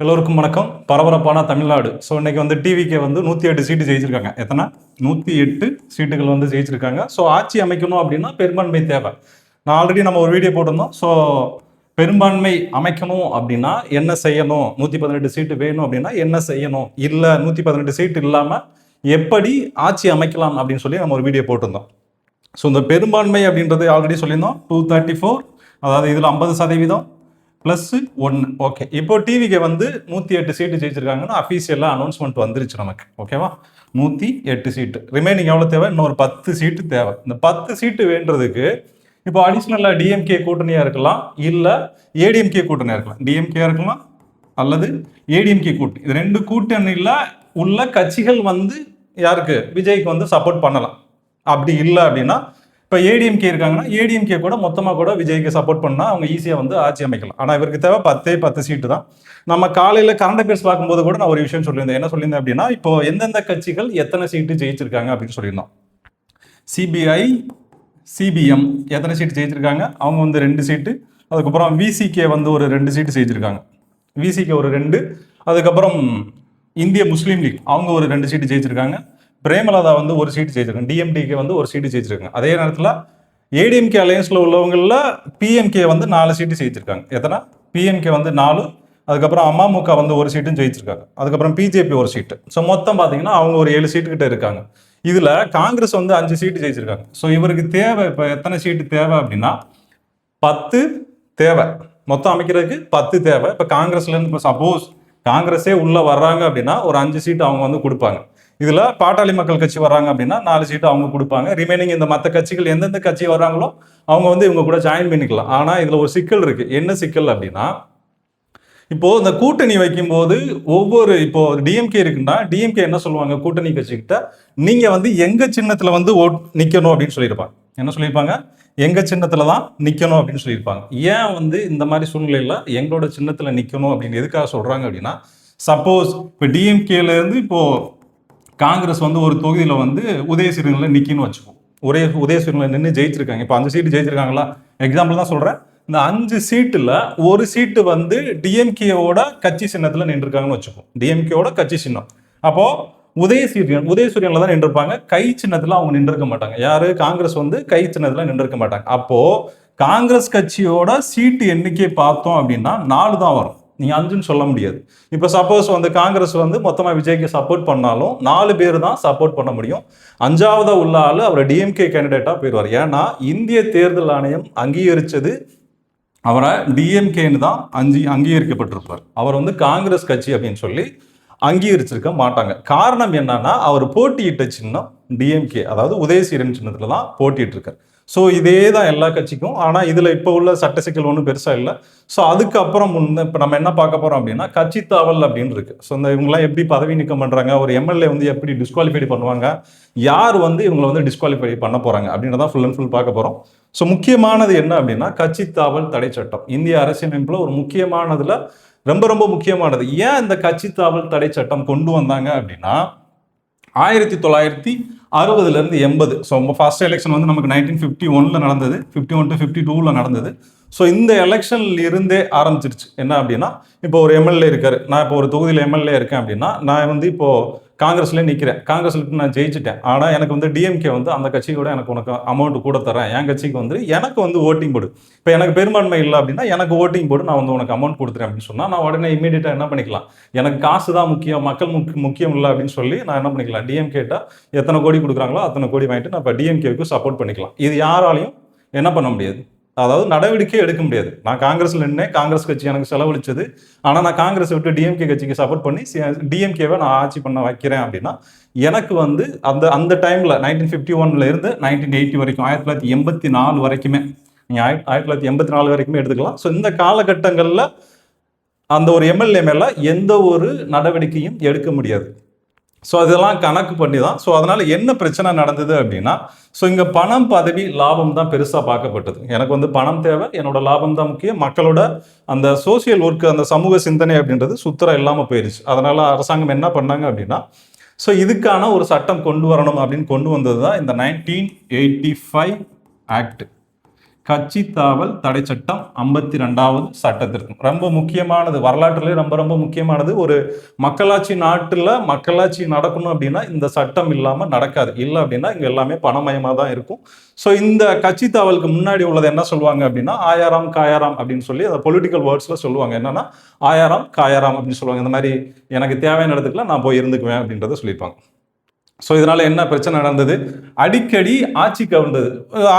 எல்லோருக்கும் வணக்கம். பரபரப்பான தமிழ்நாடு. ஸோ இன்னைக்கு வந்து டிவிக்கு வந்து 108 சீட்டு ஜெயிச்சிருக்காங்க. எத்தனை? 108 சீட்டுகள் வந்து ஜெயிச்சிருக்காங்க. ஸோ ஆட்சி அமைக்கணும் அப்படின்னா பெரும்பான்மை தேவை. நான் ஆல்ரெடி நம்ம ஒரு வீடியோ போட்டிருந்தோம். ஸோ பெரும்பான்மை அமைக்கணும் அப்படின்னா என்ன செய்யணும், 118 சீட்டு வேணும் அப்படின்னா என்ன செய்யணும், இல்லை 118 சீட்டு இல்லாமல் எப்படி ஆட்சி அமைக்கலாம் அப்படின்னு சொல்லி நம்ம ஒரு வீடியோ போட்டிருந்தோம். ஸோ இந்த பெரும்பான்மை அப்படின்றது ஆல்ரெடி சொல்லியிருந்தோம். 234, அதாவது இதில் 50% ப்ளஸ் 1. ஓகே, இப்போ டிவிக்கு வந்து 108 சீட்டு ஜெயிச்சிருக்காங்கன்னா அஃபீஷியலாக அனௌன்ஸ்மெண்ட் வந்துருச்சு நமக்கு. ஓகேவா? 108 சீட்டு. ரிமைனிங் எவ்வளோ தேவை? இன்னொரு 10 சீட்டு தேவை. இந்த 10 சீட்டு வேண்டதுக்கு இப்போ அடிஷ்னலாக டிஎம்கே கூட்டணியாக இருக்கலாம், இல்லை ஏடிஎம்கே கூட்டணியாக இருக்கலாம். டிஎம்கே இருக்கலாம் அல்லது ஏடிஎம்கே கூட்டணி. இது ரெண்டு கூட்டணியில் உள்ள கட்சிகள் வந்து யாருக்கு? விஜய்க்கு வந்து சப்போர்ட் பண்ணலாம். அப்படி இல்லை அப்படின்னா இப்போ ஏடிஎம்கே இருக்காங்கன்னா ஏடிஎம்கே கூட மொத்தமாக கூட விஜய்க்கு சப்போர்ட் பண்ணால் அவங்க ஈஸியாக வந்து ஆட்சி அமைக்கலாம். ஆனால் இவருக்கு தேவை 10 சீட்டு தான். நம்ம காலையில் கரண்ட் அஃபேர்ஸ் பார்க்கும்போது கூட நான் ஒரு விஷயம் சொல்லியிருந்தேன். என்ன சொல்லியிருந்தேன் அப்படின்னா, இப்போ எந்தெந்த கட்சிகள் எத்தனை சீட்டு ஜெயிச்சிருக்காங்க அப்படின்னு சொல்லியிருந்தோம். சிபிஐ, சிபிஎம் எத்தனை சீட்டு ஜெயிச்சிருக்காங்க? அவங்க வந்து 2 சீட்டு. அதுக்கப்புறம் விசிகே வந்து ஒரு 2 சீட்டு ஜெயிச்சிருக்காங்க. விசிகே ஒரு 2. அதுக்கப்புறம் இந்திய முஸ்லீம் லீக் அவங்க ஒரு 2 சீட்டு ஜெயிச்சிருக்காங்க. பிரேமலதா வந்து ஒரு சீட்டு ஜெயிச்சிருக்காங்க. டிஎம்டிகே வந்து ஒரு சீட்டு ஜெயிச்சிருக்காங்க. அதே நேரத்தில் ஏடிஎம்கே அலையன்ஸில் உள்ளவங்களில் பிஎம்கே வந்து 4 சீட்டு ஜெயிச்சிருக்காங்க. எத்தனை? பிஎம்கே வந்து 4. அதுக்கப்புறம் அமமுக வந்து ஒரு சீட்டும் ஜெயிச்சிருக்காங்க. அதுக்கப்புறம் பிஜேபி ஒரு சீட்டு. ஸோ மொத்தம் பார்த்தீங்கன்னா அவங்க ஒரு 7 சீட்டு கிட்ட இருக்காங்க. இதில் காங்கிரஸ் வந்து 5 சீட்டு ஜெயிச்சிருக்காங்க. ஸோ இவருக்கு தேவை இப்போ எத்தனை சீட்டு தேவை அப்படின்னா 10 தேவை. மொத்தம் அமைக்கிறதுக்கு 10 தேவை. இப்போ காங்கிரஸ்லேருந்து இப்போ சப்போஸ் காங்கிரஸே உள்ளே வர்றாங்க அப்படின்னா ஒரு 5 சீட்டு அவங்க வந்து கொடுப்பாங்க. இதில் பாட்டாளி மக்கள் கட்சி வர்றாங்க அப்படின்னா 4 சீட்டு அவங்க கொடுப்பாங்க. ரிமைனிங் இந்த மற்ற கட்சிகள் எந்தெந்த கட்சி வர்றாங்களோ அவங்க வந்து இவங்க கூட ஜாயின் பண்ணிக்கலாம். ஆனால் இதில் ஒரு சிக்கல் இருக்கு. என்ன சிக்கல் அப்படின்னா, இப்போ இந்த கூட்டணி வைக்கும்போது ஒவ்வொரு இப்போ டிஎம்கே இருக்குன்னா டிஎம்கே என்ன சொல்லுவாங்க கூட்டணி கட்சிக்கிட்ட, நீங்க வந்து எங்க சின்னத்துல வந்து நிக்கணும் அப்படின்னு சொல்லியிருப்பாங்க. என்ன சொல்லியிருப்பாங்க? எங்க சின்னத்துல தான் நிக்கணும் அப்படின்னு சொல்லியிருப்பாங்க. ஏன் வந்து இந்த மாதிரி சூழ்நிலையில எங்களோட சின்னத்துல நிக்கணும் அப்படின்னு எதுக்காக சொல்றாங்க அப்படின்னா, சப்போஸ் இப்போ டிஎம்கேல இருந்து இப்போ காங்கிரஸ் வந்து ஒரு தொகுதியில் வந்து உதயசூரியனில் நிற்கின்னு வச்சுப்போம். உதயசூரியனில் நின்று ஜெயிச்சிருக்காங்க. இப்போ 5 சீட்டு ஜெயிச்சிருக்காங்களா? எக்ஸாம்பிள் தான் சொல்கிறேன். இந்த 5 சீட்டில் ஒரு சீட்டு வந்து டிஎம்கேவோட கட்சி சின்னத்தில் நின்றுருக்காங்கன்னு வச்சுப்போம். டிஎம்கேவோட கட்சி சின்னம். அப்போது உதயசூரியனில் தான் நின்றுருப்பாங்க. கை சின்னத்தில் அவங்க நின்றுருக்க மாட்டாங்க. யார்? காங்கிரஸ் வந்து கை சின்னத்தில் நின்றுருக்க மாட்டாங்க. அப்போது காங்கிரஸ் கட்சியோட சீட்டு எண்ணிக்கை பார்த்தோம் அப்படின்னா 4 தான் வரும். நீங்கள் 5ன்னு சொல்ல முடியாது. இப்போ சப்போஸ் வந்து காங்கிரஸ் வந்து மொத்தமாக விஜய்க்கு சப்போர்ட் பண்ணாலும் 4 பேர் தான் சப்போர்ட் பண்ண முடியும். 5ஆவதா உள்ள ஆள் அவர் டிஎம்கே கேண்டிடேட்டாக போயிடுவார். ஏன்னா இந்திய தேர்தல் ஆணையம் அங்கீகரித்தது அவரை டிஎம்கேன்னு தான் அங்கீகரிக்கப்பட்டிருப்பார். அவர் வந்து காங்கிரஸ் கட்சி அப்படின்னு சொல்லி அங்கீகரிச்சிருக்க மாட்டாங்க. காரணம் என்னன்னா, அவர் போட்டியிட்ட சின்னம் டிஎம்கே, அதாவது உதயசூரியன் சின்னத்தில் தான் போட்டிட்டு இருக்கார். ஸோ இதே தான் எல்லா கட்சிக்கும். ஆனால் இதில் இப்போ உள்ள சட்ட சிக்கல் ஒன்றும் பெருசாக இல்லை. ஸோ அதுக்கப்புறம் இப்போ நம்ம என்ன பார்க்க போகிறோம் அப்படின்னா, கட்சி தாவல் அப்படின்னு இருக்கு. ஸோ இந்த இவங்கெல்லாம் எப்படி பதவி நீக்கம் பண்ணுறாங்க, ஒரு எம்எல்ஏ வந்து எப்படி டிஸ்குவாலிஃபை பண்ணுவாங்க, யார் வந்து இவங்களை வந்து டிஸ்குவாலிஃபை பண்ண போகிறாங்க அப்படின்றதான் ஃபுல் அண்ட் ஃபுல் பார்க்க போகிறோம். ஸோ முக்கியமானது என்ன அப்படின்னா, கட்சி தாவல் தடை சட்டம் இந்திய அரசியலமைப்பில் ஒரு முக்கியமானதுல ரொம்ப ரொம்ப முக்கியமானது. ஏன் இந்த கட்சி தாவல் தடை சட்டம் கொண்டு வந்தாங்க அப்படின்னா, 1960 80. ஸோ ஃபர்ஸ்ட் எலெக்ஷன் வந்து நமக்கு 1951 நடந்தது, 51 to 52 நடந்தது. ஸோ இந்த எலெக்ஷன்ல இருந்தே ஆரம்பிச்சிருச்சு. என்ன அப்படின்னா, இப்போ ஒரு எம்எல்ஏ இருக்காரு, நான் இப்போ ஒரு தொகுதியில் எம்எல்ஏ இருக்கேன் அப்படின்னா, நான் வந்து இப்போ காங்கிரஸ்ல நிற்கிறேன், காங்கிரஸ்ல நான் ஜெயிச்சிட்டேன். ஆனால் எனக்கு வந்து டிஎம்கே வந்து அந்த கட்சியோட உனக்கு அமௌண்ட் கூட தரேன், என் கட்சிக்கு வந்து எனக்கு வந்து ஓட்டிங் போடு, இப்போ எனக்கு பெரும்பான்மை இல்லை அப்படின்னா எனக்கு ஓட்டிங் போடு, நான் வந்து உனக்கு அமௌண்ட் கொடுத்துறேன் அப்படின்னு சொன்னால் நான் உடனே இமீடியட்டாக என்ன பண்ணிக்கலாம், எனக்கு காசு தான் முக்கியம், மக்கள் முக்கியம் இல்லை அப்படின்னு சொல்லி நான் என்ன பண்ணிக்கலாம், டிஎம்கேட்டா எத்தனை கோடி கொடுக்குறாங்களோ அத்தனை கோடி வாங்கிட்டு நான் இப்போ டிஎம்கேவுக்கு சப்போர்ட் பண்ணிக்கலாம். இது யாராலையும் என்ன பண்ண முடியாது, அதாவது நடவடிக்கை எடுக்க முடியாது. நான் காங்கிரஸ்ல நின்னே, காங்கிரஸ் கட்சி எனக்கு செலவழிச்சது, ஆனால் நான் காங்கிரஸ் விட்டு டிஎம்கே கட்சிக்கு சப்போர்ட் பண்ணி டிஎம்கேவை நான் ஆட்சி பண்ண வைக்கிறேன் அப்படின்னா எனக்கு வந்து அந்த டைம்ல 1951 இருந்து 1980 வரைக்கும், 1984 வரைக்குமே, நீங்கள் 1984 வரைக்குமே எடுத்துக்கலாம். ஸோ இந்த காலகட்டங்களில் அந்த ஒரு எம்எல்ஏ மேல எந்த ஒரு நடவடிக்கையும் எடுக்க முடியாது. ஸோ அதெல்லாம் கணக்கு பண்ணி தான். ஸோ அதனால என்ன பிரச்சனை நடந்தது அப்படின்னா, ஸோ இங்கே பணம், பதவி, லாபம் தான் பெருசாக பார்க்கப்பட்டது. எனக்கு வந்து பணம் தேவை, என்னோட லாபம் தான் முக்கியம். மக்களோட அந்த சோசியல் ஒர்க்கு, அந்த சமூக சிந்தனை அப்படின்றது சுத்தரம் இல்லாமல் போயிடுச்சு. அதனால அரசாங்கம் என்ன பண்ணாங்க அப்படின்னா, ஸோ இதுக்கான ஒரு சட்டம் கொண்டு வரணும் அப்படின்னு கொண்டு வந்தது தான் இந்த 1985 ஆக்ட். கட்சி தாவல் தடை சட்டம் 52வது சட்டத்திற்கும் ரொம்ப முக்கியமானது, வரலாற்றிலே ரொம்ப ரொம்ப முக்கியமானது. ஒரு மக்களாட்சி நாட்டில் மக்களாட்சி நடக்கணும் அப்படின்னா இந்த சட்டம் இல்லாமல் நடக்காது. இல்லை அப்படின்னா இங்கே எல்லாமே பணமயமாக தான் இருக்கும். ஸோ இந்த கட்சி தாவலுக்கு முன்னாடி உள்ளது என்ன சொல்லுவாங்க அப்படின்னா ஆயாராம் காயாராம் அப்படின்னு சொல்லி அந்த பொலிட்டிக்கல் வேர்ட்ஸில் சொல்லுவாங்க. என்னன்னா ஆயாராம் காயாராம் அப்படின்னு சொல்லுவாங்க. இந்த மாதிரி எனக்கு தேவையான இடத்துக்குலாம் நான் போய் இருந்துக்குவேன் அப்படின்றத சொல்லியிருப்பாங்க. ஸோ இதனால என்ன பிரச்சனை நடந்தது? அடிக்கடி ஆட்சி கவிழ்ந்தது.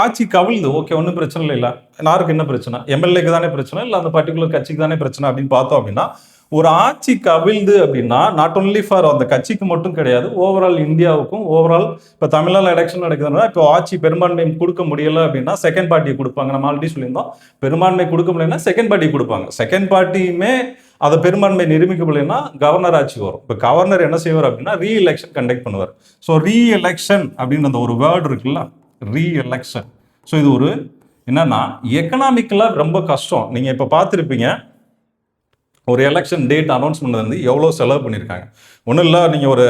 ஆட்சி கவிழ்ந்து ஓகே, ஒன்றும் பிரச்சனை இல்லை. யாருக்கு என்ன பிரச்சனை? எம்எல்ஏக்கு தானே பிரச்சனை, இல்லை அந்த பர்டிகுலர் கட்சிக்கு தானே பிரச்சனை அப்படின்னு பார்த்தோம் அப்படின்னா, ஒரு ஆட்சி கவிழ்ந்து அப்படின்னா நாட் ஒன்லி ஃபார் அந்த கட்சிக்கு மட்டும் கிடையாது, ஓவரால் இந்தியாவுக்கும். ஓவரால் இப்போ தமிழ்நாடு எலெக்ஷன் நடக்குதுன்னா இப்போ ஆட்சி பெரும்பான்மை கொடுக்க முடியல அப்படின்னா செகண்ட் பார்ட்டி கொடுப்பாங்க. நம்ம ஆல்ரெடி சொல்லியிருந்தோம், பெரும்பான்மை கொடுக்க முடியலன்னா செகண்ட் பார்ட்டி கொடுப்பாங்க. செகண்ட் பார்ட்டியுமே அதை பெரும்பான்மை நிரூபிக்கப்படலைன்னா கவர்னர் ஆட்சி வரும். இப்போ கவர்னர் என்ன செய்வார் அப்படின்னா ரீஎலெக்ஷன் கண்டக்ட் பண்ணுவார். ஸோ ரீஎலெக்ஷன் அப்படின்னு அந்த ஒரு வேர்டு இருக்குல்ல, ரீஎலெக்ஷன். ஸோ இது ஒரு என்னன்னா எக்கனாமிக்கலாக ரொம்ப கஷ்டம். நீங்கள் இப்போ பார்த்துருப்பீங்க, ஒரு எலெக்ஷன் டேட் அனௌன்ஸ் பண்ணது வந்து எவ்வளோ செலவு பண்ணியிருக்காங்க. ஒன்றும் இல்லை, நீங்கள் ஒரு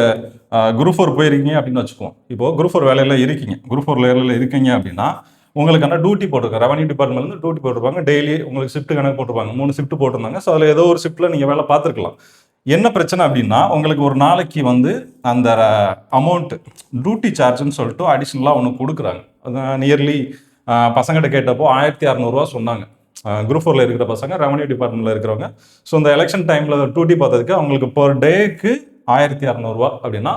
குரூப் 4 போயிருக்கீங்க அப்படின்னு வச்சுக்குவோம். இப்போது குரூப் 4 வேலையில் இருக்கீங்க, குரூப் 4 வேலையில் இருக்கீங்க அப்படின்னா உங்களுக்கான டியூட்டி போட்டிருக்காங்க. ரெவன்யூ டிபார்ட்மெண்ட்லேருந்து டியூட்டி போட்டிருப்பாங்க. டெய்லி உங்களுக்கு ஷிஃப்ட் கணக்கு போட்டிருப்பாங்க. 3 ஷிஃப்ட் போட்டிருந்தாங்க. ஸோ அதில் ஏதோ ஒரு ஷிஃப்ட்டில் நீங்கள் வேலை பார்த்துருக்கலாம். என்ன பிரச்சனை அப்படின்னா உங்களுக்கு ஒரு நாளைக்கு வந்து அந்த அமௌண்ட் டியூட்டி சார்ஜ்னு சொல்லிட்டு அடிஷ்னலாக ஒன்று கொடுக்குறாங்க. நியர்லி பசங்கிட்ட கேட்டப்போ 1600 சொன்னாங்க. குரூப் 4 இருக்கிற பசங்க, ரெவன்யூ டிபார்ட்மெண்ட்டில் இருக்கிறவங்க. ஸோ இந்த எலெக்ஷன் டைமில் டியூட்டி பார்த்ததுக்கு அவங்களுக்கு பர் டேக்கு 1600 அப்படின்னா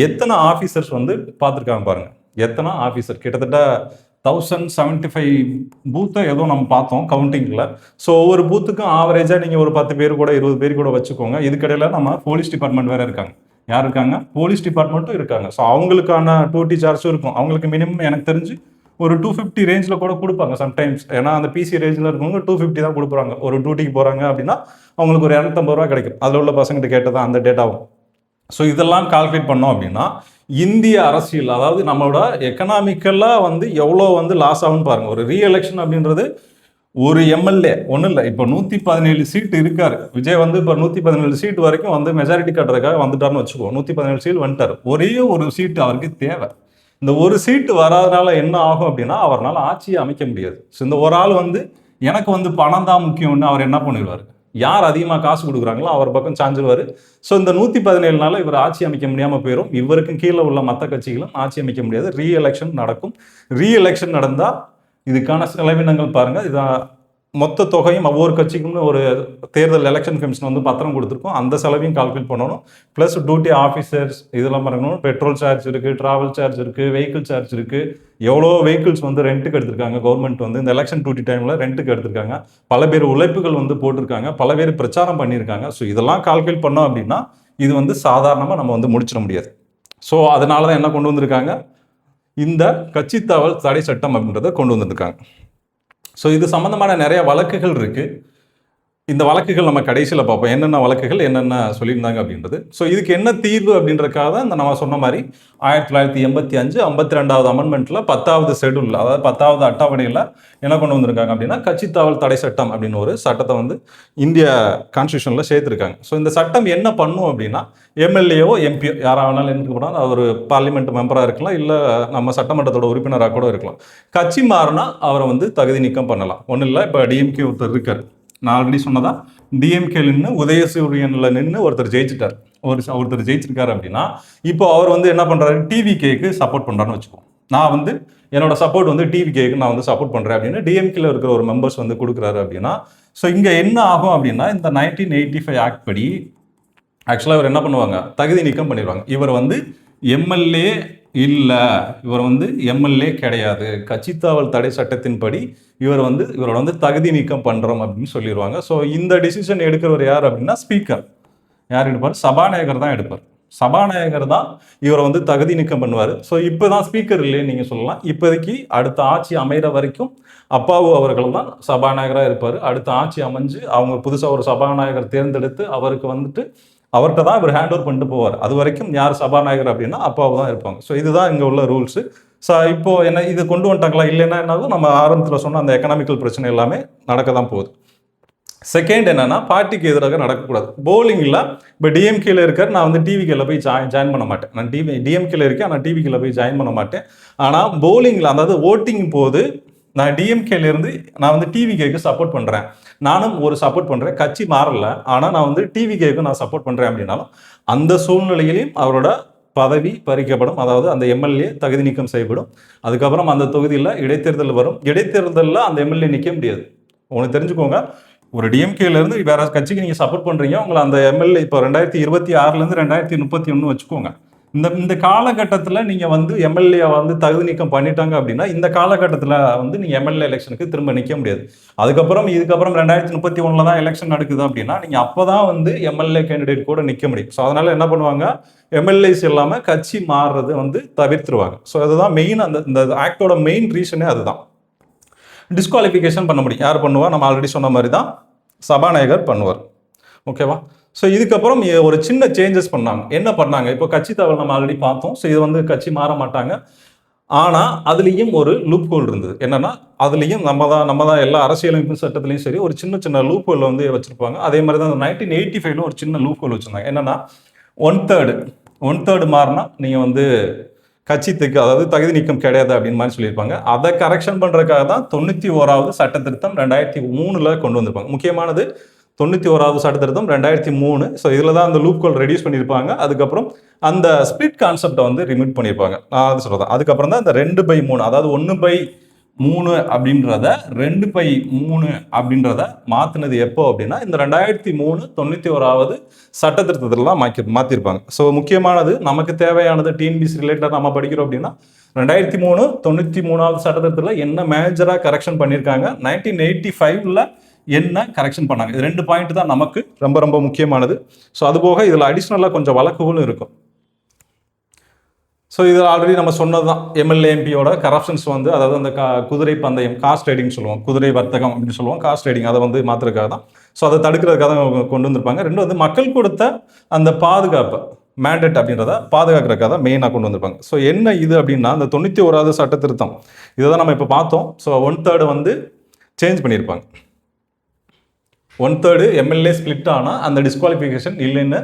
எத்தனை ஆஃபீஸர்ஸ் வந்து பார்த்துருக்காங்க பாருங்கள். எத்தனை ஆஃபீஸர், கிட்டத்தட்ட 1075 பூத்தை ஏதோ நம்ம பார்த்தோம் கவுண்டிங்கில். ஸோ ஒவ்வொரு பூத்துக்கும் ஆவரேஜாக நீங்கள் ஒரு 10 பேர் கூட 20 பேர் கூட வச்சுக்கோங்க. இதுக்கடையில் நம்ம போலீஸ் டிபார்ட்மெண்ட் வேறு இருக்காங்க. யார் இருக்காங்க? போலீஸ் டிபார்ட்மெண்ட்டும் இருக்காங்க. ஸோ அவங்களுக்கான டியூட்டி சார்ஜும் இருக்கும். அவங்களுக்கு மினிமம் எனக்கு தெரிஞ்சு ஒரு 250 ரேஞ்சில் கூட கொடுப்பாங்க சம்டைம்ஸ். ஏன்னா அந்த பிசி ரேஞ்சில் இருக்கவங்க 250 தான் கொடுக்குறாங்க. ஒரு டியூட்டிக்கு போகிறாங்க அப்படின்னா அவங்களுக்கு ஒரு 250 ரூபா கிடைக்கும். அதில் உள்ள பசங்கிட்ட கேட்டதான் அந்த டேட்டாவும். ஸோ இதெல்லாம் கால்குலேட் பண்ணோம் அப்படின்னா இந்திய அரசியல், அதாவது நம்மளோட எக்கனாமிக்கலாக வந்து எவ்வளோ வந்து லாஸ் ஆகும்னு பாருங்கள். ஒரு ரீஎலெக்ஷன் அப்படின்றது ஒரு எம்எல்ஏ ஒன்றும் இல்லை. இப்போ 117 சீட் இருக்காரு விஜய் வந்து. இப்போ 117 சீட் வரைக்கும் வந்து மெஜாரிட்டி கட்டுறதுக்காக வந்துட்டார்னு வச்சுக்கோ. 117 சீட் வந்துட்டார். ஒரே ஒரு சீட்டு அவருக்கு தேவை. இந்த ஒரு சீட்டு வராதனால என்ன ஆகும் அப்படின்னா அவரால் ஆட்சியை அமைக்க முடியாது. ஸோ இந்த ஒரு ஆள் வந்து எனக்கு வந்து பணம் தான் முக்கியம்னு அவர் என்ன பண்ணிடுவார், யார் அதிகமாக காசு கொடுக்குறாங்களோ அவர் பக்கம் சாஞ்சிருவார். ஸோ இந்த 117 இவர் ஆட்சி அமைக்க முடியாமல் போயிடும். இவருக்கும் கீழே உள்ள மற்ற கட்சிகளும் ஆட்சி அமைக்க முடியாது. ரீஎலெக்ஷன் நடக்கும். ரீஎலெக்ஷன் நடந்தால் இதுக்கான செலவினங்கள் பாருங்கள். இதான் மொத்த தொகையும் ஒவ்வொரு கட்சிக்கும் ஒரு தேர்தல் எலெக்ஷன் கமிஷன் வந்து பத்திரம் கொடுத்துருக்கோம். அந்த செலவையும் கால்குலேட் பண்ணணும். ப்ளஸ் டியூட்டி ஆஃபீஸர்ஸ் இதெல்லாம் பண்ணணும். பெட்ரோல் சார்ஜ் இருக்குது, ட்ராவல் சார்ஜ் இருக்குது, வெஹிக்கிள் சார்ஜ் இருக்குது. எவ்வளோ வெஹிக்கிள்ஸ் வந்து ரெண்ட்டுக்கு எடுத்திருக்காங்க கவர்மெண்ட் வந்து இந்த எலெக்ஷன் டியூட்டி டைமில் ரெண்ட்டுக்கு எடுத்திருக்காங்க. பல பேர் உழைப்புகள் வந்து போட்டிருக்காங்க, பல பேர் பிரச்சாரம் பண்ணியிருக்காங்க. ஸோ இதெல்லாம் கால்குலேட் பண்ணோம் அப்படின்னா இது வந்து சாதாரணமாக நம்ம வந்து முடிச்சிட முடியாது. ஸோ அதனால தான் என்ன கொண்டு வந்திருக்காங்க, இந்த கட்சி தாவல் தடை சட்டம் அப்படின்றத கொண்டு வந்திருக்காங்க. ஸோ இது சம்மந்தமான நிறைய வழக்குகள் இருக்குது. இந்த வழக்குகள் நம்ம கடைசியில் பார்ப்போம், என்னென்ன வழக்குகள் என்னென்ன சொல்லியிருந்தாங்க அப்படின்றது. ஸோ இதுக்கு என்ன தீர்வு அப்படின்றக்காக தான் இந்த நம்ம சொன்ன மாதிரி 1985 52வது அமெண்ட்மெண்ட்டில் 10வது ஷெட்யூல், அதாவது 10வது அட்டவணையில் என்ன கொண்டு வந்திருக்காங்க அப்படின்னா கட்சித்தாவல் தடை சட்டம் அப்படின்னு ஒரு சட்டத்தை வந்து இந்திய கான்ஸ்டியூஷனில் சேர்த்துருக்காங்க. ஸோ இந்த சட்டம் என்ன பண்ணும் அப்படின்னா எம்எல்ஏவோ எம்பியோ யாராக வேணாலும் எனக்கு போனால் அவர் பார்லிமெண்ட் மெம்பராக இருக்கலாம், இல்லை நம்ம சட்டமன்றத்தோட உறுப்பினராக கூட இருக்கலாம். கட்சி மாறினா அவரை வந்து தகுதி நீக்கம் பண்ணலாம். ஒன்றும் இல்லை, இப்போ டிஎம்கே ஒருத்தர் இருக்கார். நான் ஆல்ரெடி சொன்னதா டிஎம்கே நின்று உதயசூரியனில் நின்று ஒருத்தர் ஜெயிச்சிட்டார். ஒருத்தர் ஜெயிச்சிருக்காரு அப்படின்னா இப்போ அவர் வந்து என்ன பண்ணுறாரு, டிவிகேக்கு சப்போர்ட் பண்ணுறான்னு வச்சுக்கோம். நான் வந்து என்னோட சப்போர்ட் வந்து டிவிகேக்கு நான் வந்து சப்போர்ட் பண்ணுறேன் அப்படின்னு டிஎம்கேல இருக்கிற ஒரு மெம்பர்ஸ் வந்து கொடுக்குறாரு அப்படின்னா ஸோ இங்கே என்ன ஆகும் அப்படின்னா இந்த 1985 ஆக்ட் படி ஆக்சுவலாக இவர் என்ன பண்ணுவாங்க, தகுதி நீக்கம் பண்ணிடுவாங்க. இவர் வந்து எம்எல்ஏ இல்லை, இவர் வந்து எம்எல்ஏ கிடையாது, கட்சித்தாவல் தடை சட்டத்தின்படி இவரோட வந்து தகுதி நீக்கம் பண்ணுறோம் அப்படின்னு சொல்லிடுவாங்க. ஸோ இந்த டிசிஷன் எடுக்கிறவர் யார் அப்படின்னா ஸ்பீக்கர். யார் எடுப்பார்? சபாநாயகர் தான் எடுப்பார். சபாநாயகர் தான் இவரை வந்து தகுதி நீக்கம் பண்ணுவார். ஸோ இப்போ தான் ஸ்பீக்கர் இல்லைன்னு நீங்கள் சொல்லலாம். இப்போதைக்கு அடுத்த ஆட்சி அமைகிற வரைக்கும் அப்பாவு அவர்கள் தான் சபாநாயகராக இருப்பார். அடுத்த ஆட்சி அமைஞ்சு அவங்க புதுசாக ஒரு சபாநாயகர் தேர்ந்தெடுத்து அவருக்கு வந்துட்டு அவர்கிட்ட தான் இவர் ஹேண்ட் ஓவர் பண்ணிட்டு போவார். அது வரைக்கும் யார் சபாநாயகர் அப்படின்னா அப்பாவு தான் இருப்பாங்க. ஸோ இதுதான் இங்கே உள்ள ரூல்ஸு. ஸோ இப்போ என்ன இது கொண்டு வந்துட்டாங்களா, இல்லைன்னா என்னாகும், நம்ம ஆரம்பத்தில் சொன்ன அந்த எக்கனாமிக்கல் பிரச்சனை எல்லாமே நடக்க தான் போகுது. செகண்ட் என்னன்னா பார்ட்டிக்கு எதிராக நடக்கக்கூடாது. போலிங்கில் இப்போ டிஎம்கேல இருக்கார், நான் வந்து டிவிகேல போய் ஜாயின் பண்ண மாட்டேன். நான் டிஎம்கேல இருக்கேன், ஆனால் டிவிகேல போய் ஜாயின் பண்ண மாட்டேன். ஆனால் போலிங்கில் அதாவது ஓட்டிங் போது நான் டிஎம்கேலேருந்து நான் வந்து டிவிகேக்கு சப்போர்ட் பண்ணுறேன், நானும் ஒரு சப்போர்ட் பண்ணுறேன், கட்சி மாறல, ஆனால் நான் வந்து டிவிகேக்கு நான் சப்போர்ட் பண்ணுறேன் அப்படின்னாலும் அந்த சூழ்நிலையிலையும் அவரோட பதவி பறிக்கப்படும். அதாவது அந்த எம்எல்ஏ தகுதி நீக்கம் செய்யப்படும். அதுக்கப்புறம் அந்த தொகுதியில் இடைத்தேர்தல் வரும். இடைத்தேர்தலில் அந்த எம்எல்ஏ நிற்க முடியாது. உங்களுக்கு தெரிஞ்சுக்கோங்க, ஒரு டிஎம்கேலேருந்து வேற கட்சிக்கு நீங்கள் சப்போர்ட் பண்ணுறீங்க, உங்களை அந்த எம்எல்ஏ இப்போ 2026 2031 வச்சுக்கோங்க, இந்த காலகட்டத்தில் நீங்கள் வந்து எம்எல்ஏ வந்து தகுதி நீக்கம் பண்ணிட்டாங்க அப்படின்னா இந்த காலகட்டத்தில் வந்து நீங்கள் எம்எல்ஏ எலெக்ஷனுக்கு திரும்ப நிற்க முடியாது. இதுக்கப்புறம் 2031 தான் எலெக்ஷன் நடக்குது அப்படின்னா நீங்கள் அப்போ தான் வந்து எம்எல்ஏ கேண்டிடேட் கூட நிற்க முடியும். ஸோ அதனால் என்ன பண்ணுவாங்க, எம்எல்ஏஸ் இல்லாமல் கட்சி மாறுறது வந்து தவிர்த்துருவாங்க. ஸோ அதுதான் மெயின், இந்த ஆக்டோட மெயின் ரீசனே அதுதான். டிஸ்குவாலிஃபிகேஷன் பண்ண முடியும். யார் பண்ணுவா? நம்ம ஆல்ரெடி சொன்ன மாதிரி தான் சபாநாயகர் பண்ணுவார். ஓகேவா? ஸோ இதுக்கப்புறம் ஒரு சின்ன சேஞ்சஸ் பண்ணாங்க. என்ன பண்ணாங்க? இப்போ கட்சி தகவல் நம்ம ஆல்ரெடி பார்த்தோம். ஸோ இது வந்து கட்சி மாற மாட்டாங்க. ஆனால் அதுலேயும் ஒரு லூப் ஹோல் இருந்தது. என்னன்னா அதுலேயும் நம்ம தான் எல்லா அரசியலமைப்பு சட்டத்திலையும் சரி ஒரு சின்ன சின்ன லூப் ஹோல் வந்து வச்சிருப்பாங்க. அதே மாதிரி தான் 1985 ஒரு சின்ன லூப் ஹோல் வச்சுருந்தாங்க. என்னன்னா 1/3 மாறினா நீங்கள் வந்து கட்சித்துக்கு அதாவது தகுதி நீக்கம் கிடையாது அப்படின்னு மாதிரி சொல்லியிருப்பாங்க. அதை கரெக்ஷன் பண்ணுறதுக்காக தான் 91வது சட்ட திருத்தம் 2003 கொண்டு வந்திருப்பாங்க. முக்கியமானது 91வது சட்ட திருத்தம் 2003. ஸோ இதில் தான் அந்த லூப் ஹோல் ரெடியூஸ் பண்ணியிருப்பாங்க. அதுக்கப்புறம் அந்த ஸ்பிளிட் கான்செப்டை வந்து ரிமூவ் பண்ணியிருப்பாங்க. நான் அது சொல்கிறேன். அதுக்கப்புறம் தான் இந்த 2/3 அதாவது 1/3 அப்படின்றத 2/3 அப்படின்றத மாற்றினது எப்போ அப்படின்னா இந்த 2003 91வது சட்ட திருத்தத்தில் தான் மாற்றிருப்பாங்க. ஸோ முக்கியமானது நமக்கு தேவையானது டிஎன்பிசி ரிலேட்டடாக நம்ம படிக்கிறோம் அப்படின்னா 2003 93வது சட்ட திருத்தத்தில் என்ன மேஜராக கரெக்ஷன் பண்ணியிருக்காங்க, 1985 என்ன கரெக்ஷன் பண்ணாங்க, இது 2 பாயிண்ட் தான் நமக்கு ரொம்ப ரொம்ப முக்கியமானது. ஸோ அதுபோக இதில் அடிஷ்னலாக கொஞ்சம் வழக்குகளும் இருக்கும். ஸோ இது ஆல்ரெடி நம்ம சொன்னது தான். எம்எல்ஏ எம்பியோட கரப்ஷன்ஸ் வந்து அதாவது அந்த குதிரை பந்தயம், காஸ்ட் ரைடிங் சொல்லுவோம், குதிரை வர்த்தகம் அப்படின்னு சொல்லுவோம், காஸ்ட் ரைடிங் அதை வந்து மாற்றுறதுக்காக தான். ஸோ அதை தடுக்கிறதுக்காக தான் கொண்டு வந்திருப்பாங்க. ரெண்டு வந்து மக்கள் கொடுத்த அந்த பாதுகாப்பு மேண்டேட் அப்படின்றத பாதுகாக்கிறதுக்காக தான் மெயினாக கொண்டு வந்திருப்பாங்க. ஸோ என்ன இது அப்படின்னா அந்த 91வது சட்ட திருத்தம் இதை தான் நம்ம இப்போ பார்த்தோம். ஸோ 1/3 வந்து சேஞ்ச் பண்ணியிருப்பாங்க. 1/3 எம்எல்ஏ ஸ்பிளிட் ஆனால் அந்த டிஸ்குவாலிஃபிகேஷன் இல்லைன்னு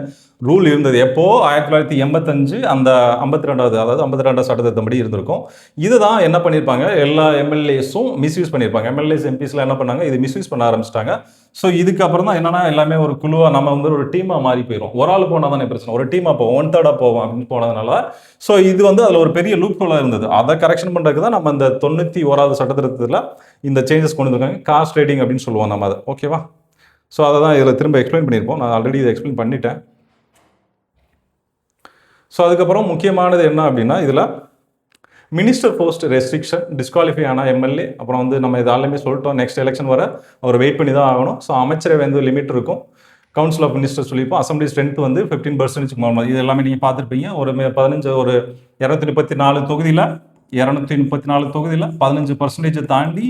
ரூல் இருந்தது. எப்போ 1985 அந்த 52வது அதாவது 52வது சட்டத்திட்டப்படி இருந்திருக்கும். இதுதான் என்ன பண்ணியிருப்பாங்க, எல்லா எம்எல்ஏஸும் மிஸ்யூஸ் பண்ணியிருப்பாங்க. எம்எல்ஏஸ் எம்பிஸ்லாம் என்ன பண்ணாங்க, இது மிஸ்யூஸ் பண்ண ஆரம்பிச்சிட்டாங்க. ஸோ இதுக்கப்புறம் தான் என்னன்னா எல்லாமே ஒரு குழுவாக நம்ம வந்து ஒரு டீமாக மாறி போயிடும். ஒரு ஆள் போனால் தானே பிரச்சனை, ஒரு டீமாக போவோம், 1/3 போவோம் அப்படின்னு போனதுனால ஸோ இது வந்து அதில் ஒரு பெரிய லூப் ஹோலாக இருந்தது. அதை கரெக்ஷன் பண்ணுறதுக்கு தான் நம்ம இந்த 91வது சட்டத்திட்டத்தில் இந்த சேஞ்சஸ் கொண்டு வந்திருக்காங்க. காஸ்ட் ரைடிங் அப்படின்னு சொல்லுவோம் நம்ம அதை. ஓகேவா? ஸோ அதை தான் இதில் திரும்ப எக்ஸ்பிளைன் பண்ணியிருப்போம். நான் ஆல்ரெடி இதை எக்ஸ்பிளைன் பண்ணிட்டேன். ஸோ அதுக்கப்புறம் முக்கியமானது என்ன அப்படின்னா இதில் மினிஸ்டர் போஸ்ட் ரெஸ்ட்ரிக்ஷன், டிஸ்குவாலிஃபை ஆனால் எம்எல்ஏ, அப்புறம் வந்து நம்ம இதாலுமே சொல்லிட்டோம் நெக்ஸ்ட் எலெக்ஷன் வர அவர் வெயிட் பண்ணி தான் ஆகணும். ஸோ அமைச்சரை வந்து லிமிட் இருக்கும். கவுன்சில் ஆஃப் மினிஸ்டர் சொல்லியிருப்போம். அசம்பிளி ஸ்ட்ரென்த் வந்து 15% மாறும். இது எல்லாமே நீங்கள் பார்த்துருப்பீங்க. ஒரு 234 தொகுதியில் 15% தாண்டி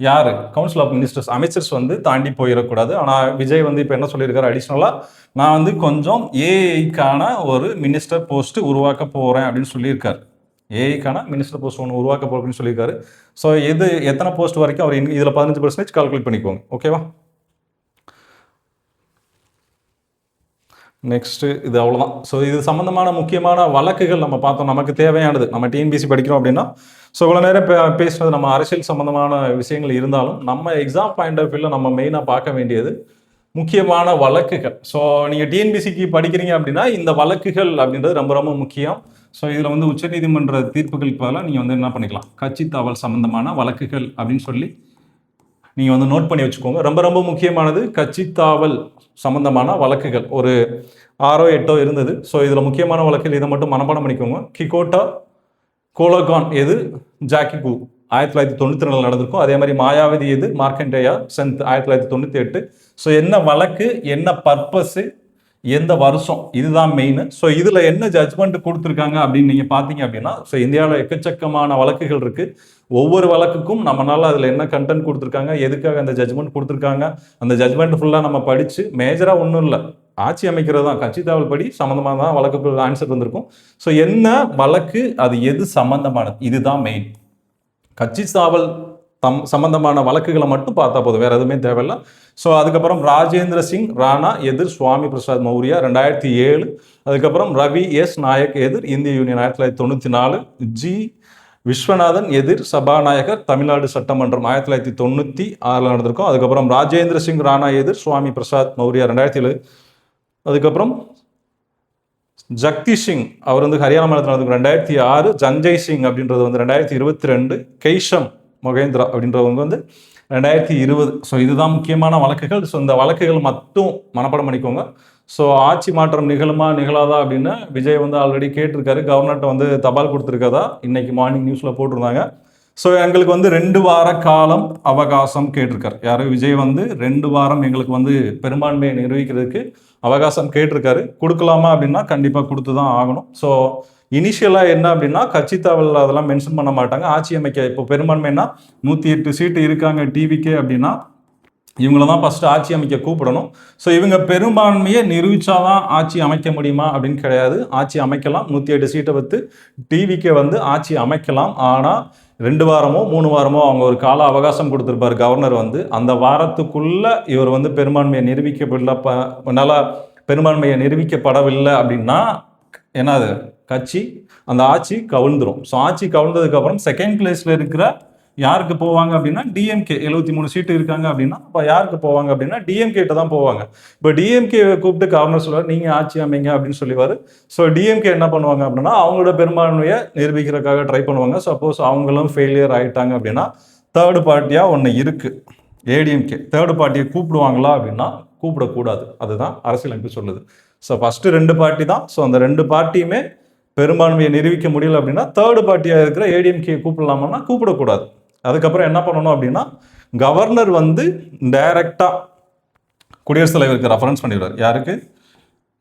யார் கவுன்சில் ஆஃப் மினிஸ்டர்ஸ் அமைச்சர்ஸ் வந்து தாண்டி போயிடக்கூடாது. ஆனால் விஜய் வந்து இப்போ என்ன சொல்லியிருக்காரு, அடிஷ்னலாக நான் வந்து கொஞ்சம் ஏஐக்கான ஒரு மினிஸ்டர் போஸ்ட்டு உருவாக்க போகிறேன் அப்படின்னு சொல்லியிருக்காரு. ஏஐக்கான மினிஸ்டர் போஸ்ட் ஒன்று உருவாக்க போகிறேன் அப்படின்னு சொல்லியிருக்காரு. ஸோ எத்தனை போஸ்ட் வரைக்கும் அவர் இதில் 15% கால்குலேட் பண்ணிக்கோங்க. ஓகேவா? நெக்ஸ்ட்டு இது அவ்வளோதான். ஸோ இது சம்மந்தமான முக்கியமான வழக்குகள் நம்ம பார்த்தோம். நமக்கு தேவையானது நம்ம டிஎன்பிசி படிக்கிறோம் அப்படின்னா ஸோ இவ்வளோ நேரம் பேசுனது நம்ம அரசியல் சம்மந்தமான விஷயங்கள் இருந்தாலும் நம்ம எக்ஸாம் பாயிண்ட் ஆஃப் வியூவில் நம்ம மெயினாக பார்க்க வேண்டியது முக்கியமான வழக்குகள். ஸோ நீங்கள் டிஎன்பிசிக்கு படிக்கிறீங்க அப்படின்னா இந்த வழக்குகள் அப்படின்றது ரொம்ப ரொம்ப முக்கியம். ஸோ இதில் வந்து உச்சநீதிமன்ற தீர்ப்புகளுக்கு பதிலாக நீங்கள் வந்து என்ன பண்ணிக்கலாம், கட்சி தாவல் சம்மந்தமான வழக்குகள் அப்படின்னு சொல்லி நீங்கள் வந்து நோட் பண்ணி வச்சுக்கோங்க. ரொம்ப ரொம்ப முக்கியமானது கட்சி தாவல் சம்மந்தமான வழக்குகள் ஒரு 6 8 இருந்தது. ஸோ இதில் முக்கியமான வழக்குகள் இதை மட்டும் மனப்பாடம் பண்ணிக்கோங்க. கிகோட்டா கோலகான் எது ஜாக்கிகு 1992 நடந்திருக்கும். அதே மாதிரி மாயாவதி எது மார்க்கண்டேயா சென்த் 1998. ஸோ என்ன வழக்கு, என்ன பர்பஸு, எந்த வருஷம், இதுதான் மெயின். ஸோ இதில் என்ன ஜட்ஜ்மெண்ட் கொடுத்துருக்காங்க அப்படின்னு நீங்கள் பார்த்தீங்க அப்படின்னா ஸோ இந்தியாவில் எக்கச்சக்கமான வழக்குகள் இருக்குது. ஒவ்வொரு வழக்குக்கும் நம்மளால் அதில் என்ன கண்டென்ட் கொடுத்துருக்காங்க, எதுக்காக அந்த ஜட்ஜ்மெண்ட் கொடுத்துருக்காங்க, அந்த ஜட்ஜ்மெண்ட் ஃபுல்லாக நம்ம படித்து மேஜராக ஒன்றும் இல்லை, ஆட்சி அமைக்கிறது தான் கட்சி தாவல் படி சம்மந்தமாக தான் வழக்குகள் ஆன்சர் வந்திருக்கும். ஸோ என்ன வழக்கு, அது எது சம்மந்தமானது, இதுதான் மெயின். கட்சி தாவல் சம்பந்தமான வழக்குகளை மட்டும் பார்த்தா போதும், வேற எதுவுமே தேவையில்லை. ஸோ அதுக்கப்புறம் ராஜேந்திர சிங் ராணா எதிர் சுவாமி பிரசாத் மௌரியா 2007. அதுக்கப்புறம் ரவி எஸ் நாயக் எதிர் இந்திய யூனியன் 1994. விஸ்வநாதன் எதிர் சபாநாயகர் தமிழ்நாடு சட்டமன்றம் 1996 நடந்திருக்கும். அதுக்கப்புறம் ராஜேந்திர சிங் ராணா எதிர் சுவாமி பிரசாத் மௌரியா 2007. அதுக்கப்புறம் ஜக்தீஷ் சிங் அவர் வந்து ஹரியானா மாநிலத்தில் நடந்திருக்கும் 2006. ஜஞ்சய் சிங் அப்படின்றது வந்து 2022. கெய்ஷம் மொகேந்திரா அப்படின்றவங்க வந்து 2020. ஸோ இதுதான் முக்கியமான வழக்குகள். ஸோ இந்த வழக்குகள் மட்டும் மனப்பாடம் பண்ணிக்கோங்க. ஸோ ஆட்சி மாற்றம் நிகழுமா நிகழாதா அப்படின்னு விஜய் வந்து ஆல்ரெடி கேட்டிருக்காரு. கவர்னர்கிட்ட வந்து தபால் கொடுத்துருக்கதா இன்னைக்கு மார்னிங் நியூஸில் போட்டிருந்தாங்க. ஸோ எங்களுக்கு வந்து 2 வார காலம் அவகாசம் கேட்டிருக்காரு. யாரு? விஜய் வந்து 2 வாரம் எங்களுக்கு வந்து பெரும்பான்மையை நிரூபிக்கிறதுக்கு அவகாசம் கேட்டிருக்காரு. கொடுக்கலாமா அப்படின்னா கண்டிப்பாக கொடுத்து தான் ஆகணும். ஸோ இனிஷியலாக என்ன அப்படின்னா கட்சி தாவல் அதெல்லாம் மென்ஷன் பண்ண மாட்டாங்க. ஆட்சி அமைக்க இப்போ பெரும்பான்மைன்னா 108 சீட்டு இருக்காங்க டிவிக்கே அப்படின்னா இவங்கள தான் ஃபர்ஸ்ட் ஆட்சி அமைக்க கூப்பிடணும். ஸோ இவங்க பெரும்பான்மையை நிரூபிச்சாதான் ஆட்சி அமைக்க முடியுமா அப்படின்னு கிடையாது. ஆட்சி அமைக்கலாம். 108 சீட்டை வைத்து டிவிக்கே வந்து ஆட்சி அமைக்கலாம். ஆனால் 2 வாரமோ 3 வாரமோ அவங்க ஒரு கால அவகாசம் கொடுத்துருப்பார் கவர்னர் வந்து. அந்த வாரத்துக்குள்ள இவர் வந்து பெரும்பான்மையை பெரும்பான்மையை நிரூபிக்கப்படவில்லை அப்படின்னா என்னது கட்சி அந்த ஆட்சி கவிழ்ந்துரும். ஸோ ஆட்சி கவிழ்ந்ததுக்கப்புறம் செகண்ட் பிளேஸில் இருக்கிற யாருக்கு போவாங்க அப்படின்னா டிஎம்கே 73 சீட்டு இருக்காங்க அப்படின்னா இப்போ யாருக்கு போவாங்க அப்படின்னா டிஎம்கேட்ட தான் போவாங்க. இப்போ டிஎம்கே கூப்பிட்டு கவர்னர் சொல்லுவார் நீங்கள் ஆட்சி அமைங்க அப்படின்னு சொல்லிவார். ஸோ டிஎம்கே என்ன பண்ணுவாங்க அப்படின்னா அவங்களோட பெரும்பான்மையை நிரூபிக்கிறதுக்காக ட்ரை பண்ணுவாங்க. சப்போஸ் அவங்களும் ஃபெயிலியர் ஆகிட்டாங்க அப்படின்னா தேர்டு பார்ட்டியாக ஒன்று இருக்குது ஏடிஎம்கே. தேர்டு பார்ட்டியை கூப்பிடுவாங்களா அப்படின்னா கூப்பிடக்கூடாது. அதுதான் அரசியலமைப்பு சொல்லுது. ஸோ ஃபஸ்ட்டு 2 பார்ட்டி தான். ஸோ அந்த 2 பார்ட்டியுமே பெரும்பான்மையை நிரூபிக்க முடியல அப்படின்னா தேர்டு பார்ட்டியாக இருக்கிற ஏடிஎம்கே கூப்பிடலாமான்னா கூப்பிடக்கூடாது. அதுக்கப்புறம் என்ன பண்ணணும் அப்படின்னா கவர்னர் வந்து டைரக்டாக குடியரசுத் தலைவருக்கு ரெஃபரன்ஸ் பண்ணிடுவார். யாருக்கு?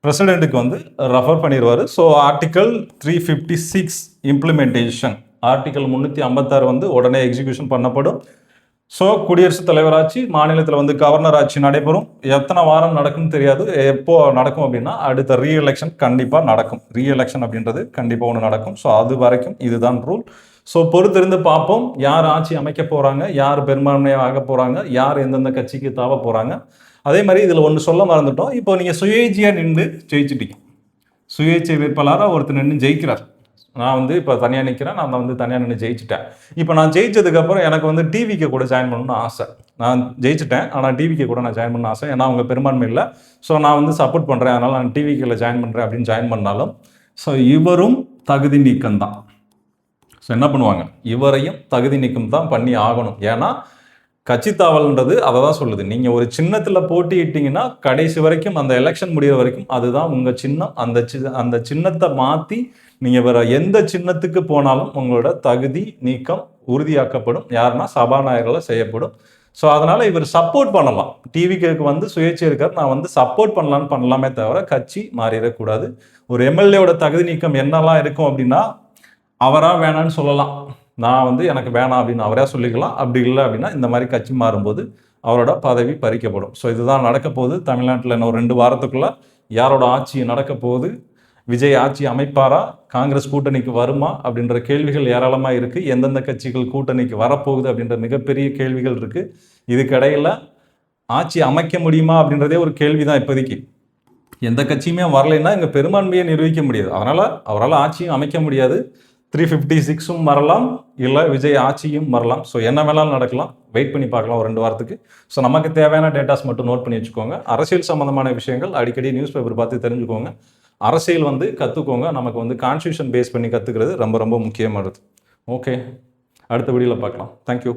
பிரசிடென்ட்டுக்கு வந்து ரெஃபர் பண்ணிடுவார். ஸோ ஆர்டிக்கல் 356 இம்ப்ளிமெண்டேஷன், ஆர்டிக்கல் 356 வந்து உடனே எக்ஸிக்யூஷன் பண்ணப்படும். ஸோ குடியரசுத் தலைவராட்சி மாநிலத்தில் வந்து கவர்னர் ஆட்சி நடைபெறும். எத்தனை வாரம் நடக்கும்னு தெரியாது. எப்போ நடக்கும் அப்படின்னா அடுத்த ரீஎலெக்ஷன் கண்டிப்பாக நடக்கும். ரீஎலெக்ஷன் அப்படின்றது கண்டிப்பாக ஒன்று நடக்கும். ஸோ அது வரைக்கும் இதுதான் ரூல். ஸோ பொறுத்திருந்து பார்ப்போம் யார் ஆட்சி அமைக்க போகிறாங்க, யார் பெரும்பான்மையாக ஆக போகிறாங்க, யார் எந்தெந்த கட்சிக்கு தாவ போகிறாங்க. அதே மாதிரி இதில் ஒன்று சொல்ல மறந்துட்டோம். இப்போ நீங்கள் சுயேட்சையாக நின்று ஜெயிச்சுட்டீங்க. சுயேட்சை வேட்பாளராக ஒருத்தர் நின்று ஜெயிக்கிறார். நான் வந்து இப்போ தனியாக நிற்கிறேன். நான் வந்து தனியாக நின்று ஜெயிச்சிட்டேன். இப்போ நான் ஜெயிச்சதுக்கப்புறம் எனக்கு வந்து டிவிக்கு கூட ஜாயின் பண்ணணும்னு ஆசை. நான் ஜெயிச்சிட்டேன், ஆனால் டிவிக்கு கூட நான் ஜாயின் பண்ண ஆசை. ஏன்னா அவங்க பெரும்பான்மை இல்லை. ஸோ நான் வந்து சப்போர்ட் பண்ணுறேன், அதனால் நான் டிவிக்கில் ஜாயின் பண்ணுறேன் அப்படின்னு ஜாயின் பண்ணாலும் ஸோ இவரும் தகுதி நீக்கம் தான். ஸோ என்ன பண்ணுவாங்க? இவரையும் தகுதி நீக்கம் தான் பண்ணி ஆகணும். ஏன்னா கட்சி தாவல்ன்றது அதை தான் சொல்லுது. நீங்கள் ஒரு சின்னத்தில் போட்டியிட்டீங்கன்னா கடைசி வரைக்கும் அந்த எலெக்ஷன் முடிகிற வரைக்கும் அதுதான் உங்கள் சின்னம். அந்த சின்னத்தை மாற்றி நீங்கள் வேற எந்த சின்னத்துக்கு போனாலும் உங்களோட தகுதி நீக்கம் உறுதியாக்கப்படும். யாருன்னா சபாநாயகர்களால் செய்யப்படும். ஸோ அதனால் இவர் சப்போர்ட் பண்ணலாம். டிவிக்கு வந்து சுயேட்சை இருக்கார், நான் வந்து சப்போர்ட் பண்ணலாமே தவிர கட்சி மாறிடக்கூடாது. ஒரு எம்எல்ஏவோட தகுதி நீக்கம் என்னெல்லாம் இருக்கும் அப்படின்னா அவராக வேணான்னு சொல்லலாம். நான் வந்து எனக்கு வேணாம் அப்படின்னு அவரே சொல்லிக்கலாம். அப்படி இல்லை அப்படின்னா இந்த மாதிரி கட்சி மாறும்போது அவரோட பதவி பறிக்கப்படும். ஸோ இதுதான் நடக்க போகுது தமிழ்நாட்டில். இன்னும் 2 வாரத்துக்குள்ள யாரோட ஆட்சி நடக்க போகுது, விஜய் ஆட்சி அமைப்பாரா, காங்கிரஸ் கூட்டணிக்கு வருமா அப்படின்ற கேள்விகள் ஏராளமாக இருக்குது. எந்தெந்த கட்சிகள் கூட்டணிக்கு வரப்போகுது அப்படின்ற மிகப்பெரிய கேள்விகள் இருக்குது. இதுக்கிடையில் ஆட்சி அமைக்க முடியுமா அப்படின்றதே ஒரு கேள்வி தான் இப்போதைக்கு. எந்த கட்சியுமே வரலைன்னா இங்கே பெரும்பான்மையை நிரூபிக்க முடியாது. அதனால் அவரால் ஆட்சியும் அமைக்க முடியாது. 356ம் வரலாம், இல்லை விஜய் ஆட்சியும் வரலாம். ஸோ என்ன வேணாலும் நடக்கலாம். வெயிட் பண்ணி பார்க்கலாம் ஒரு 2 வாரத்துக்கு. ஸோ நமக்கு தேவையான டேட்டாஸ் மட்டும் நோட் பண்ணி வச்சுக்கோங்க. அரசியல் சம்மந்தமான விஷயங்கள் அடிக்கடி நியூஸ் பேப்பர் பார்த்து தெரிஞ்சுக்கோங்க. அரசியல் வந்து கற்றுக்கோங்க. நமக்கு வந்து கான்ஸ்டியூஷன் பேஸ் பண்ணி கற்றுக்கிறது ரொம்ப ரொம்ப முக்கியமானது. ஓகே, அடுத்த வீடியோவில் பார்க்கலாம். தேங்க்யூ.